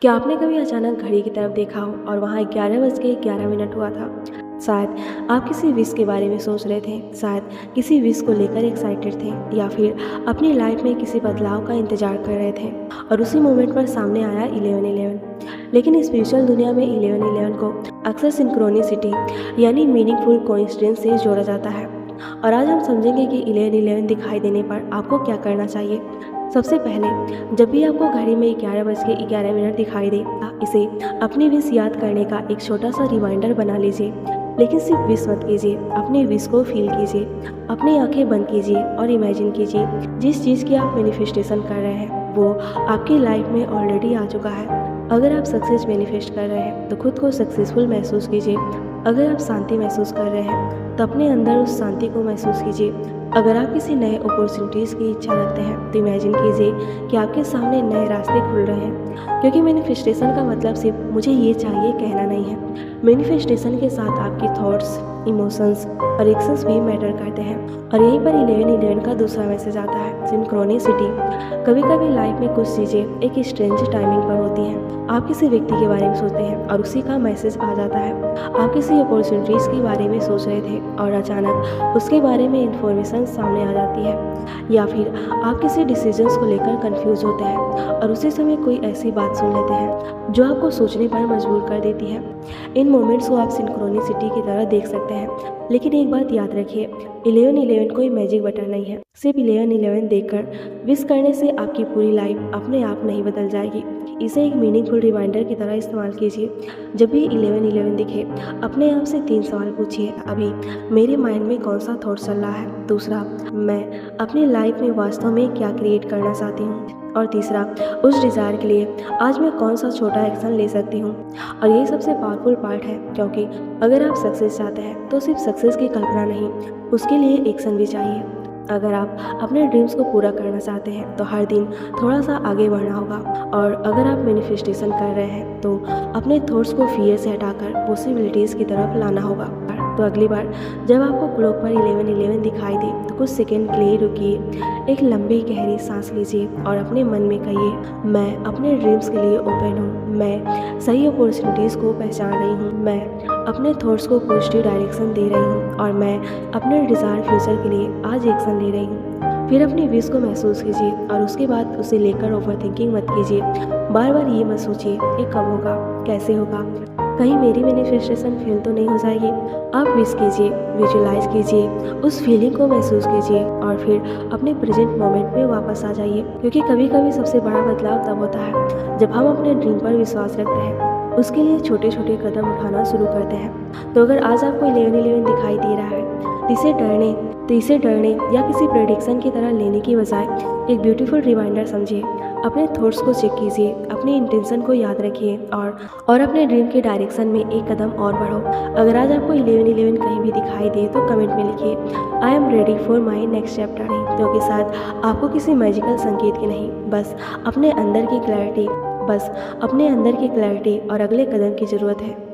क्या आपने कभी अचानक घड़ी की तरफ देखा हो और वहाँ 11 बज के 11 मिनट हुआ था? शायद आप किसी विश के बारे में सोच रहे थे, शायद किसी विश को लेकर एक्साइटेड थे या फिर अपनी लाइफ में किसी बदलाव का इंतजार कर रहे थे और उसी मोमेंट पर सामने आया 11:11। लेकिन स्पिरिचुअल दुनिया में 11:11 को अक्सर सिंक्रोनिसिटी यानी मीनिंगफुल कोइंसिडेंस से जोड़ा जाता है। और आज हम समझेंगे कि 11:11 दिखाई देने पर आपको क्या करना चाहिए। सबसे पहले, जब भी आपको घड़ी में 11 बज के 11 मिनट दिखाई दे, इसे अपनी विश याद करने का एक छोटा सा रिमाइंडर बना लीजिए। लेकिन सिर्फ विश मत कीजिए, अपने विश को फील कीजिए। अपनी आंखें बंद कीजिए और इमेजिन कीजिए जिस चीज़ की आप मैनिफेस्टेशन कर रहे हैं वो आपकी लाइफ में ऑलरेडी आ चुका है। अगर आप सक्सेस मैनिफेस्ट कर रहे हैं तो खुद को सक्सेसफुल महसूस कीजिए। अगर आप शांति महसूस कर रहे हैं तो अपने अंदर उस शांति को महसूस कीजिए। अगर आप किसी नए अपॉर्चुनिटीज़ की इच्छा रखते हैं तो इमेजिन कीजिए कि आपके सामने नए रास्ते खुल रहे हैं। क्योंकि मैनिफेस्टेशन का मतलब सिर्फ मुझे ये चाहिए कहना नहीं है। मैनिफेस्टेशन के साथ आपकी थॉट्स, इमोशंस और एक्शंस भी मैटर करते हैं। और यहीं पर 11:11 का दूसरा मैसेज आता है, सिंक्रोनिसिटी। कभी कभी लाइफ में कुछ चीज़ें एक स्ट्रेंज टाइमिंग पर होती हैं। आप किसी व्यक्ति के बारे में सोचते हैं और उसी का मैसेज आ जाता है। आप किसी अपॉर्चुनिटीज़ के बारे में सोच रहे थे और अचानक उसके बारे में इंफॉर्मेशन सामने आ जाती है। या फिर आप किसी डिसीजंस को लेकर कंफ्यूज होते हैं और उसी समय कोई ऐसी बात सुन लेते हैं जो आपको सोचने पर मजबूर कर देती है। इन मोमेंट्स को आप सिंक्रोनिसिटी की तरह देख सकते हैं। लेकिन एक बात याद रखिए, 11:11 कोई मैजिक बटन नहीं है। सिर्फ 11:11 देखकर विश करने से आपकी पूरी लाइफ अपने आप नहीं बदल जाएगी। इसे एक मीनिंगफुल रिमाइंडर की तरह इस्तेमाल कीजिए। जब भी 11:11 दिखे, अपने आप से 3 सवाल पूछिए। अभी मेरे माइंड में कौन सा थॉट चल रहा है? दूसरा, मैं अपनी लाइफ में वास्तव में क्या क्रिएट करना चाहती हूँ? और तीसरा, उस डिज़ायर के लिए आज मैं कौन सा छोटा एक्शन ले सकती हूँ? और यही सबसे पावरफुल पार्ट है, क्योंकि अगर आप सक्सेस चाहते हैं तो सिर्फ सक्सेस की कल्पना नहीं, उसके लिए एक्शन भी चाहिए। अगर आप अपने ड्रीम्स को पूरा करना चाहते हैं तो हर दिन थोड़ा सा आगे बढ़ना होगा। और अगर आप मैनिफेस्टेशन कर रहे हैं तो अपने थॉट्स को फियर से हटाकर पॉसिबिलिटीज़ की तरफ लाना होगा। तो अगली बार जब आपको क्लॉक पर 11:11 दिखाई दे तो कुछ सेकंड के लिए रुकिए, एक लंबी गहरी सांस लीजिए और अपने मन में कहिए, मैं अपने ड्रीम्स के लिए ओपन हूँ, मैं सही अपॉर्चुनिटीज़ को पहचान रही हूँ, मैं अपने थॉट्स को पॉजिटिव डायरेक्शन दे रही हूँ और मैं अपने डिज़ायर फ्यूचर के लिए आज एक्शन ले रही हूँ। फिर अपनी विश को महसूस कीजिए और उसके बाद उसे लेकर ओवर थिंकिंग मत कीजिए। बार बार ये मत सोचिए कि कब होगा, कैसे होगा, कहीं मेरी मैनिफेस्टेशन फेल तो नहीं हो जाएगी। आप विश कीजिए, विजुलाइज कीजिए, उस फीलिंग को महसूस कीजिए और फिर अपने प्रेजेंट मोमेंट में वापस आ जाइए। क्योंकि कभी कभी सबसे बड़ा बदलाव तब होता है जब हम अपने ड्रीम पर विश्वास रखते हैं, उसके लिए छोटे छोटे कदम उठाना शुरू करते हैं। तो अगर आज आपको 11:11 दिखाई दे रहा है तो इसे डरने या किसी प्रेडिक्शन की तरह लेने की बजाय एक ब्यूटीफुल रिमाइंडर समझिए। अपने थॉट्स को चेक कीजिए, अपनी इंटेंशन को याद रखिए और अपने ड्रीम के डायरेक्शन में एक कदम और बढ़ो। अगर आज आपको 11:11 कहीं भी दिखाई दे तो कमेंट में लिखिए, I am ready for my next chapter. क्योंकि शायद आपको किसी मैजिकल संकेत की नहीं, बस अपने अंदर की क्लैरिटी और अगले कदम की ज़रूरत है।